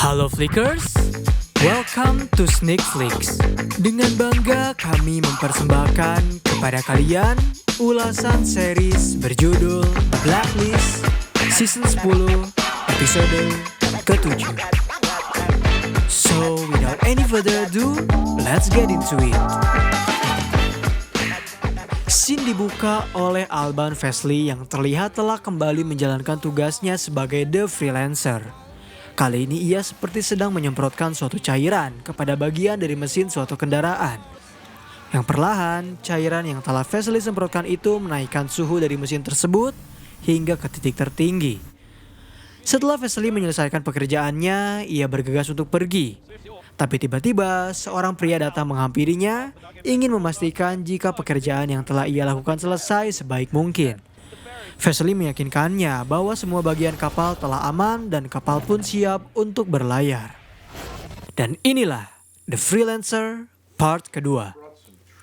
Halo Flickers, welcome to Sneak Flicks. Dengan bangga kami mempersembahkan kepada kalian ulasan series berjudul Blacklist Season 10 episode ke-7. So without any further ado, let's get into it. Scene dibuka oleh Alban Wesley yang terlihat telah kembali menjalankan tugasnya sebagai The Freelancer. Kali ini ia seperti sedang menyemprotkan suatu cairan kepada bagian dari mesin suatu kendaraan. Yang perlahan, cairan yang telah Wesley semprotkan itu menaikkan suhu dari mesin tersebut hingga ke titik tertinggi. Setelah Wesley menyelesaikan pekerjaannya, ia bergegas untuk pergi. Tapi tiba-tiba seorang pria datang menghampirinya, ingin memastikan jika pekerjaan yang telah ia lakukan selesai sebaik mungkin. Wesley meyakinkannya bahwa semua bagian kapal telah aman dan kapal pun siap untuk berlayar. Dan inilah The Freelancer part kedua.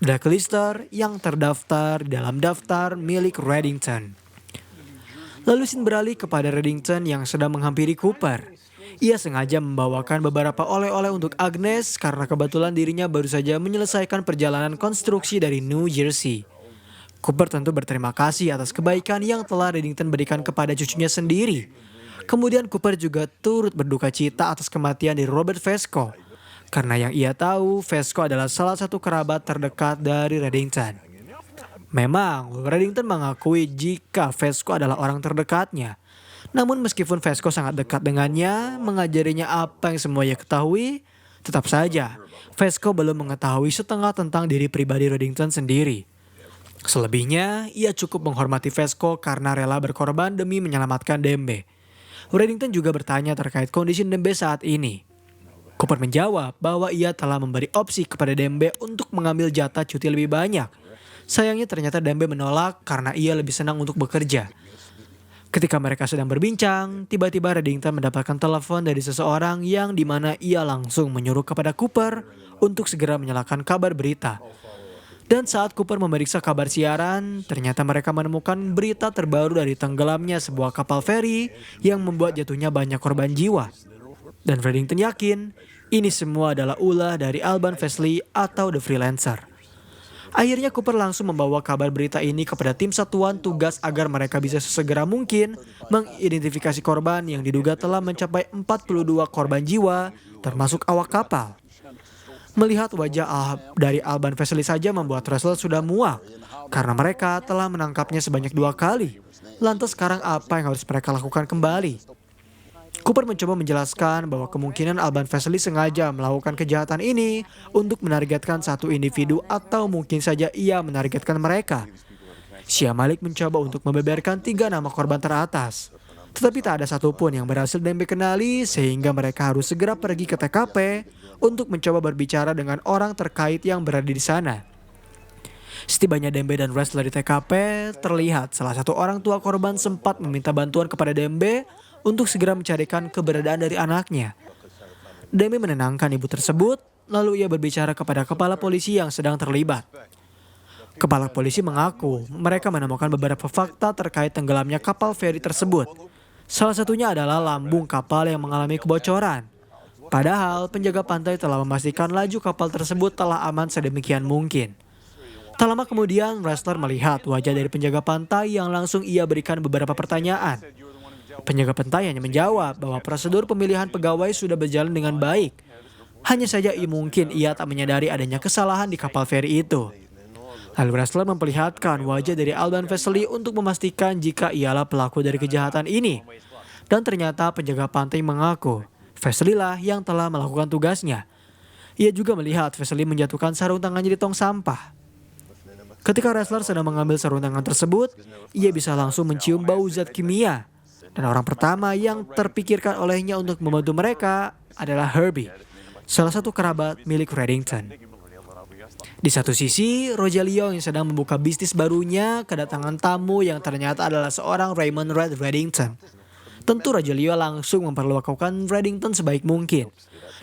Blacklister yang terdaftar di dalam daftar milik Reddington. Lalu scene beralih kepada Reddington yang sedang menghampiri Cooper. Ia sengaja membawakan beberapa oleh-oleh untuk Agnes karena kebetulan dirinya baru saja menyelesaikan perjalanan konstruksi dari New Jersey. Cooper tentu berterima kasih atas kebaikan yang telah Reddington berikan kepada cucunya sendiri. Kemudian Cooper juga turut berduka cita atas kematian dari Robert Vesco. Karena yang ia tahu, Vesco adalah salah satu kerabat terdekat dari Reddington. Memang, Reddington mengakui jika Vesco adalah orang terdekatnya. Namun meskipun Vesco sangat dekat dengannya, mengajarinya apa yang semua ia ketahui, tetap saja Vesco belum mengetahui setengah tentang diri pribadi Reddington sendiri. Selebihnya, ia cukup menghormati Vesco karena rela berkorban demi menyelamatkan Dembe. Reddington juga bertanya terkait kondisi Dembe saat ini. Cooper menjawab bahwa ia telah memberi opsi kepada Dembe untuk mengambil jatah cuti lebih banyak. Sayangnya ternyata Dembe menolak karena ia lebih senang untuk bekerja. Ketika mereka sedang berbincang, tiba-tiba Reddington mendapatkan telepon dari seseorang yang dimana ia langsung menyuruh kepada Cooper untuk segera menyalakan kabar berita. Dan saat Cooper memeriksa kabar siaran, ternyata mereka menemukan berita terbaru dari tenggelamnya sebuah kapal feri yang membuat jatuhnya banyak korban jiwa. Dan Reddington yakin ini semua adalah ulah dari Alban Wesley atau The Freelancer. Akhirnya Cooper langsung membawa kabar berita ini kepada tim satuan tugas agar mereka bisa sesegera mungkin mengidentifikasi korban yang diduga telah mencapai 42 korban jiwa termasuk awak kapal. Melihat wajah dari Alban Wesley saja membuat Russell sudah muak karena mereka telah menangkapnya sebanyak 2 kali. Lantas sekarang apa yang harus mereka lakukan kembali? Cooper mencoba menjelaskan bahwa kemungkinan Alban Wesley sengaja melakukan kejahatan ini untuk menargetkan satu individu atau mungkin saja ia menargetkan mereka. Shia Malik mencoba untuk membeberkan 3 nama korban teratas. Tetapi tak ada satupun yang berhasil Dembe kenali sehingga mereka harus segera pergi ke TKP untuk mencoba berbicara dengan orang terkait yang berada di sana. Setibanya Dembe dan Wrestler di TKP, terlihat salah satu orang tua korban sempat meminta bantuan kepada Dembe untuk segera mencarikan keberadaan dari anaknya. Dembe menenangkan ibu tersebut, lalu ia berbicara kepada kepala polisi yang sedang terlibat. Kepala polisi mengaku mereka menemukan beberapa fakta terkait tenggelamnya kapal feri tersebut. Salah satunya adalah lambung kapal yang mengalami kebocoran. Padahal penjaga pantai telah memastikan laju kapal tersebut telah aman sedemikian mungkin. Tak lama kemudian Wrestler melihat wajah dari penjaga pantai yang langsung ia berikan beberapa pertanyaan. Penjaga pantai hanya menjawab bahwa prosedur pemilihan pegawai sudah berjalan dengan baik. Hanya saja mungkin ia tak menyadari adanya kesalahan di kapal feri itu. Lalu Wrestler memperlihatkan wajah dari Alban Wesley untuk memastikan jika ialah pelaku dari kejahatan ini. Dan ternyata penjaga pantai mengaku Wesley lah yang telah melakukan tugasnya. Ia juga melihat Wesley menjatuhkan sarung tangannya di tong sampah. Ketika Wrestler sedang mengambil sarung tangan tersebut, ia bisa langsung mencium bau zat kimia. Dan orang pertama yang terpikirkan olehnya untuk membantu mereka adalah Herbie, salah satu kerabat milik Reddington. Di satu sisi, Rogelio yang sedang membuka bisnis barunya kedatangan tamu yang ternyata adalah seorang Raymond Red Reddington. Tentu Rogelio langsung memperlakukan Reddington sebaik mungkin.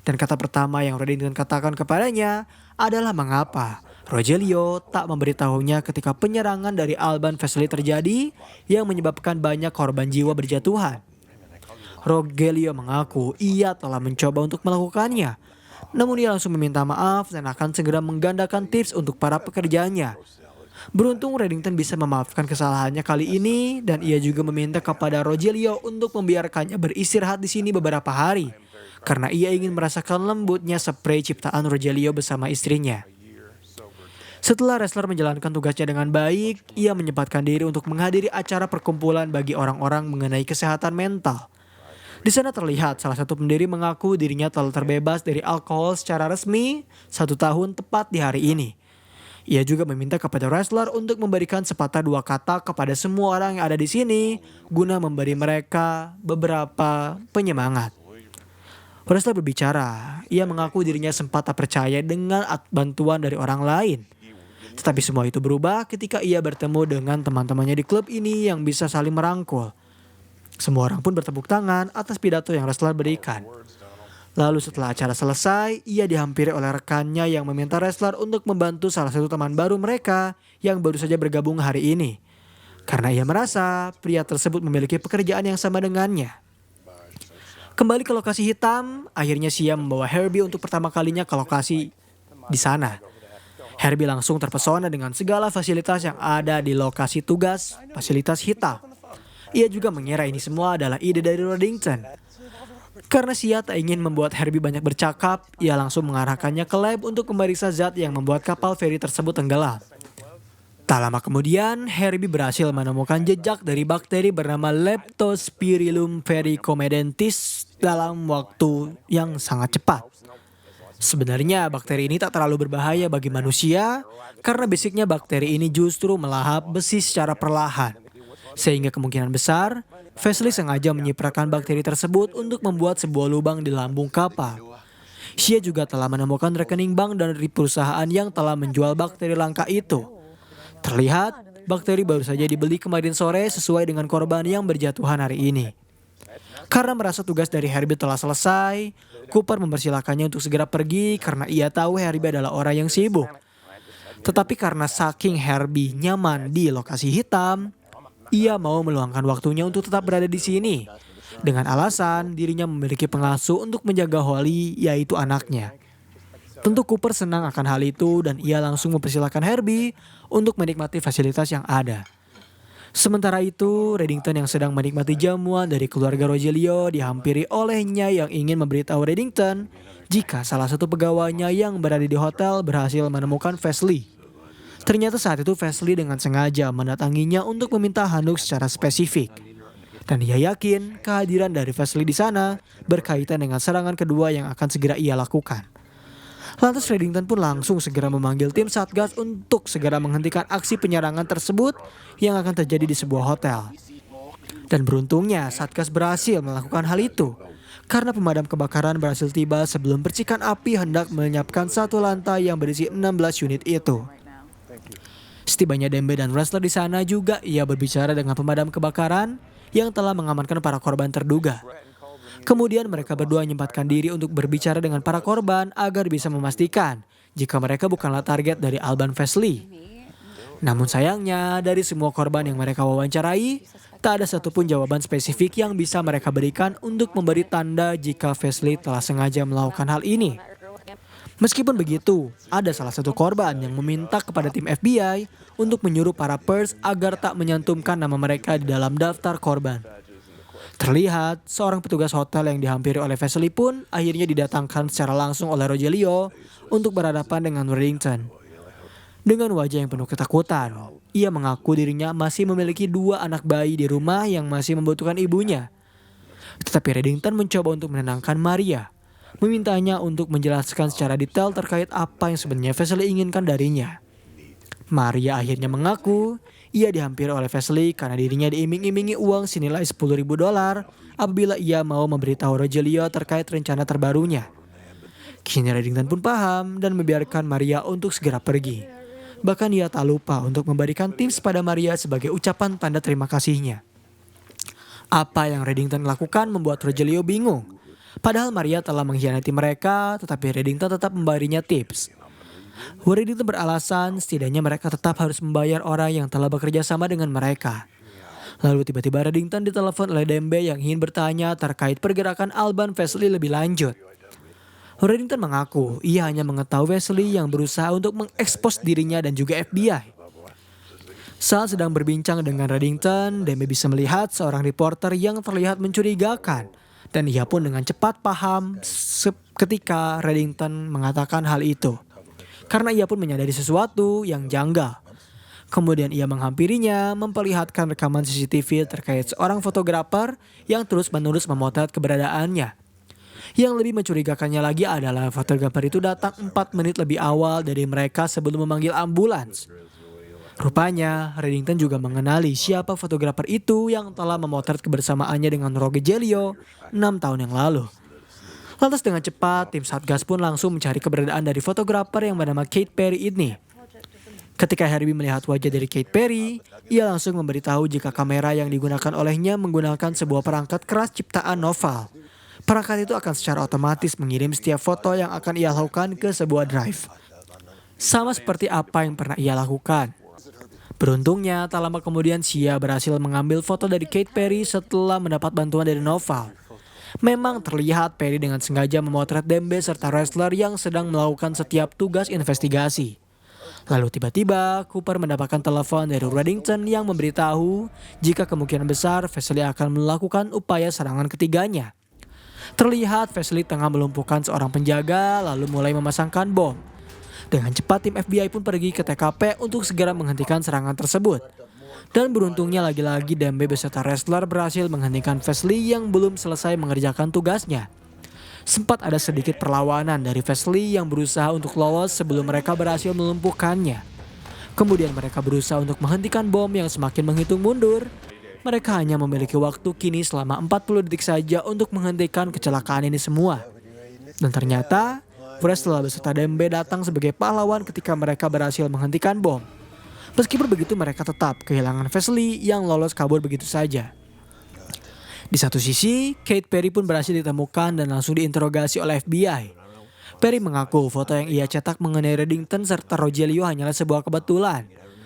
Dan kata pertama yang Reddington katakan kepadanya adalah mengapa Rogelio tak memberitahunya ketika penyerangan dari Alban Wesley terjadi yang menyebabkan banyak korban jiwa berjatuhan. Rogelio mengaku ia telah mencoba untuk melakukannya. Namun ia langsung meminta maaf dan akan segera menggandakan tips untuk para pekerjanya. Beruntung Reddington bisa memaafkan kesalahannya kali ini dan ia juga meminta kepada Rogelio untuk membiarkannya beristirahat di sini beberapa hari. Karena ia ingin merasakan lembutnya spray ciptaan Rogelio bersama istrinya. Setelah wrestler menjalankan tugasnya dengan baik, ia menyempatkan diri untuk menghadiri acara perkumpulan bagi orang-orang mengenai kesehatan mental. Di sana terlihat salah satu pendiri mengaku dirinya telah terbebas dari alkohol secara resmi 1 tahun tepat di hari ini. Ia juga meminta kepada wrestler untuk memberikan sepatah dua kata kepada semua orang yang ada di sini guna memberi mereka beberapa penyemangat. Wrestler berbicara, ia mengaku dirinya sempat tak percaya dengan bantuan dari orang lain. Tetapi semua itu berubah ketika ia bertemu dengan teman-temannya di klub ini yang bisa saling merangkul. Semua orang pun bertepuk tangan atas pidato yang wrestler berikan. Lalu setelah acara selesai, ia dihampiri oleh rekannya yang meminta wrestler untuk membantu salah satu teman baru mereka yang baru saja bergabung hari ini. Karena ia merasa pria tersebut memiliki pekerjaan yang sama dengannya. Kembali ke lokasi hitam, akhirnya Sia membawa Herbie untuk pertama kalinya ke lokasi di sana. Herbie langsung terpesona dengan segala fasilitas yang ada di lokasi tugas, fasilitas hitam. Ia juga mengira ini semua adalah ide dari Reddington. Karena Sia tak ingin membuat Herbie banyak bercakap, ia langsung mengarahkannya ke lab untuk memeriksa zat yang membuat kapal feri tersebut tenggelam. Tak lama kemudian, Herbie berhasil menemukan jejak dari bakteri bernama Leptospirillum pericomedentis dalam waktu yang sangat cepat. Sebenarnya bakteri ini tak terlalu berbahaya bagi manusia karena basicnya bakteri ini justru melahap besi secara perlahan. Sehingga kemungkinan besar, Wesley sengaja menyiprakan bakteri tersebut untuk membuat sebuah lubang di lambung kapal. Sia juga telah menemukan rekening bank dari perusahaan yang telah menjual bakteri langka itu. Terlihat, bakteri baru saja dibeli kemarin sore sesuai dengan korban yang berjatuhan hari ini. Karena merasa tugas dari Herbie telah selesai, Cooper mempersilahkannya untuk segera pergi karena ia tahu Herbie adalah orang yang sibuk. Tetapi karena saking Herbie nyaman di lokasi hitam, ia mau meluangkan waktunya untuk tetap berada di sini. Dengan alasan dirinya memiliki pengasuh untuk menjaga Holly, yaitu anaknya. Tentu Cooper senang akan hal itu dan ia langsung mempersilahkan Herbie untuk menikmati fasilitas yang ada. Sementara itu, Reddington yang sedang menikmati jamuan dari keluarga Rogelio dihampiri olehnya yang ingin memberitahu Reddington jika salah satu pegawainya yang berada di hotel berhasil menemukan Wesley. Ternyata saat itu Wesley dengan sengaja mendatanginya untuk meminta handuk secara spesifik. Dan ia yakin kehadiran dari Wesley di sana berkaitan dengan serangan kedua yang akan segera ia lakukan. Lantas Reddington pun langsung segera memanggil tim Satgas untuk segera menghentikan aksi penyerangan tersebut yang akan terjadi di sebuah hotel. Dan beruntungnya Satgas berhasil melakukan hal itu. Karena pemadam kebakaran berhasil tiba sebelum percikan api hendak melenyapkan satu lantai yang berisi 16 unit itu. Setibanya Dembe dan wrestler di sana juga ia berbicara dengan pemadam kebakaran yang telah mengamankan para korban terduga. Kemudian mereka berdua menyempatkan diri untuk berbicara dengan para korban agar bisa memastikan jika mereka bukanlah target dari Alban Wesley. Namun sayangnya dari semua korban yang mereka wawancarai, tak ada satupun jawaban spesifik yang bisa mereka berikan untuk memberi tanda jika Wesley telah sengaja melakukan hal ini. Meskipun begitu, ada salah satu korban yang meminta kepada tim FBI untuk menyuruh para pers agar tak menyantumkan nama mereka di dalam daftar korban. Terlihat, seorang petugas hotel yang dihampiri oleh Wesley pun akhirnya didatangkan secara langsung oleh Rogelio untuk berhadapan dengan Reddington. Dengan wajah yang penuh ketakutan, ia mengaku dirinya masih memiliki 2 anak bayi di rumah yang masih membutuhkan ibunya. Tetapi Reddington mencoba untuk menenangkan Maria, memintanya untuk menjelaskan secara detail terkait apa yang sebenarnya Wesley inginkan darinya. Maria akhirnya mengaku ia dihampiri oleh Wesley karena dirinya diiming-imingi uang senilai $10.000 apabila ia mau memberitahu Rogelio terkait rencana terbarunya. Kini Reddington pun paham dan membiarkan Maria untuk segera pergi. Bahkan ia tak lupa untuk memberikan tips pada Maria sebagai ucapan tanda terima kasihnya. Apa yang Reddington lakukan membuat Rogelio bingung. Padahal Maria telah mengkhianati mereka, tetapi Reddington tetap memberinya tips. Reddington beralasan setidaknya mereka tetap harus membayar orang yang telah bekerja sama dengan mereka. Lalu tiba-tiba Reddington ditelepon oleh Dembe yang ingin bertanya terkait pergerakan Alban Wesley lebih lanjut. Reddington mengaku ia hanya mengetahui Wesley yang berusaha untuk mengekspos dirinya dan juga FBI. Saat sedang berbincang dengan Reddington, Dembe bisa melihat seorang reporter yang terlihat mencurigakan. Dan ia pun dengan cepat paham ketika Reddington mengatakan hal itu. Karena ia pun menyadari sesuatu yang janggal. Kemudian ia menghampirinya, memperlihatkan rekaman CCTV terkait seorang fotografer yang terus-menerus memotret keberadaannya. Yang lebih mencurigakannya lagi adalah fotografer itu datang 4 menit lebih awal dari mereka sebelum memanggil ambulans. Rupanya, Reddington juga mengenali siapa fotografer itu yang telah memotret kebersamaannya dengan Rogelio 6 tahun yang lalu. Lantas dengan cepat, tim Satgas pun langsung mencari keberadaan dari fotografer yang bernama Kate Perry ini. Ketika Herbie melihat wajah dari Kate Perry, ia langsung memberitahu jika kamera yang digunakan olehnya menggunakan sebuah perangkat keras ciptaan Noval. Perangkat itu akan secara otomatis mengirim setiap foto yang akan ia lakukan ke sebuah drive. Sama seperti apa yang pernah ia lakukan. Beruntungnya, tak lama kemudian Sia berhasil mengambil foto dari Kate Perry setelah mendapat bantuan dari Noval. Memang terlihat Perry dengan sengaja memotret Dembe serta wrestler yang sedang melakukan setiap tugas investigasi. Lalu tiba-tiba Cooper mendapatkan telepon dari Reddington yang memberitahu jika kemungkinan besar Wesley akan melakukan upaya serangan ketiganya. Terlihat Wesley tengah melumpuhkan seorang penjaga lalu mulai memasangkan bom. Dengan cepat tim FBI pun pergi ke TKP untuk segera menghentikan serangan tersebut. Dan beruntungnya lagi-lagi Dembe beserta wrestler berhasil menghentikan Wesley yang belum selesai mengerjakan tugasnya. Sempat ada sedikit perlawanan dari Wesley yang berusaha untuk lolos sebelum mereka berhasil melumpuhkannya. Kemudian mereka berusaha untuk menghentikan bom yang semakin menghitung mundur. Mereka hanya memiliki waktu kini selama 40 detik saja untuk menghentikan kecelakaan ini semua. Dan ternyata wrestler beserta Dembe datang sebagai pahlawan ketika mereka berhasil menghentikan bom. Meskipun begitu mereka tetap kehilangan Wesley yang lolos kabur begitu saja. Di satu sisi, Kate Perry pun berhasil ditemukan dan langsung diinterogasi oleh FBI. Perry mengaku foto yang ia cetak mengenai Reddington serta Rogelio hanyalah sebuah kebetulan.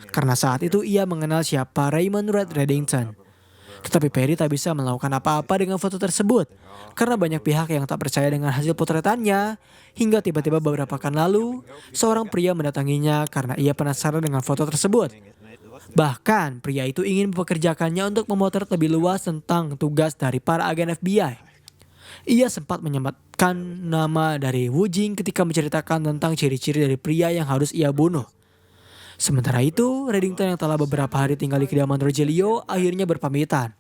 Karena saat itu ia mengenal siapa Raymond Red Reddington. Tetapi Perry tak bisa melakukan apa-apa dengan foto tersebut. Karena banyak pihak yang tak percaya dengan hasil potretannya. Hingga tiba-tiba beberapa pekan lalu, seorang pria mendatanginya karena ia penasaran dengan foto tersebut. Bahkan pria itu ingin mempekerjakannya untuk memotret lebih luas tentang tugas dari para agen FBI. Ia sempat menyebutkan nama dari Wu Jing ketika menceritakan tentang ciri-ciri dari pria yang harus ia bunuh. Sementara itu, Reddington yang telah beberapa hari tinggal di kediaman Rogelio akhirnya berpamitan.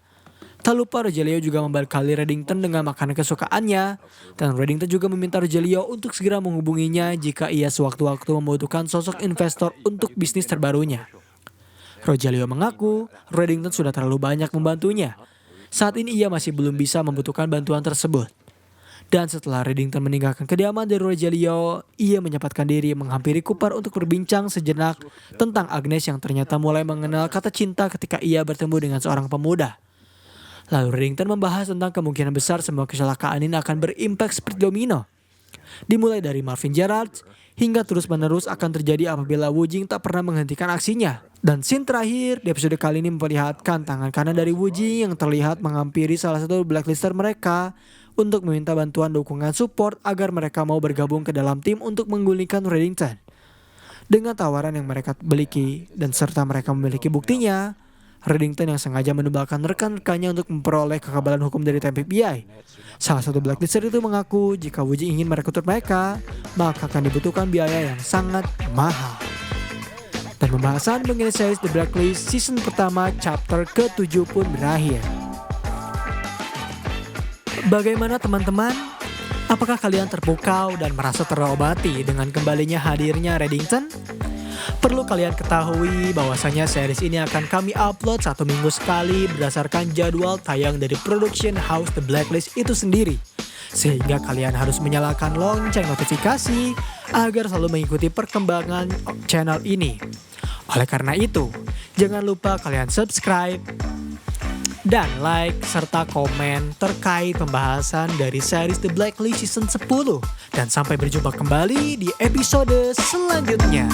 Tak lupa Rogelio juga membekali Reddington dengan makanan kesukaannya. Dan Reddington juga meminta Rogelio untuk segera menghubunginya jika ia sewaktu-waktu membutuhkan sosok investor untuk bisnis terbarunya. Rogelio mengaku Reddington sudah terlalu banyak membantunya. Saat ini ia masih belum bisa membutuhkan bantuan tersebut. Dan setelah Reddington meninggalkan kediaman dari Rogelio, ia menyempatkan diri menghampiri Cooper untuk berbincang sejenak tentang Agnes yang ternyata mulai mengenal kata cinta ketika ia bertemu dengan seorang pemuda. Lalu Reddington membahas tentang kemungkinan besar semua kecelakaan ini akan berimpak seperti domino. Dimulai dari Marvin Gerald hingga terus-menerus akan terjadi apabila Wu Jing tak pernah menghentikan aksinya. Dan scene terakhir di episode kali ini memperlihatkan tangan kanan dari Wu Jing yang terlihat menghampiri salah satu blacklister mereka untuk meminta bantuan dukungan support agar mereka mau bergabung ke dalam tim untuk menggulingkan Reddington. Dengan tawaran yang mereka miliki dan serta mereka memiliki buktinya, Reddington yang sengaja menumbalkan rekan-rekannya untuk memperoleh kekebalan hukum dari tim FBI. Salah satu blacklister itu mengaku jika Wu Jing ingin merekrut mereka, maka akan dibutuhkan biaya yang sangat mahal. Dan pembahasan mengenai series The Blacklist season pertama chapter ke-7 pun berakhir. Bagaimana teman-teman? Apakah kalian terpukau dan merasa terobati dengan kembalinya hadirnya Reddington? Perlu kalian ketahui bahwasanya series ini akan kami upload 1 minggu sekali berdasarkan jadwal tayang dari production house The Blacklist itu sendiri. Sehingga kalian harus menyalakan lonceng notifikasi agar selalu mengikuti perkembangan channel ini. Oleh karena itu, jangan lupa kalian subscribe dan like serta komen terkait pembahasan dari series The Blacklist season 10. Dan sampai berjumpa kembali di episode selanjutnya.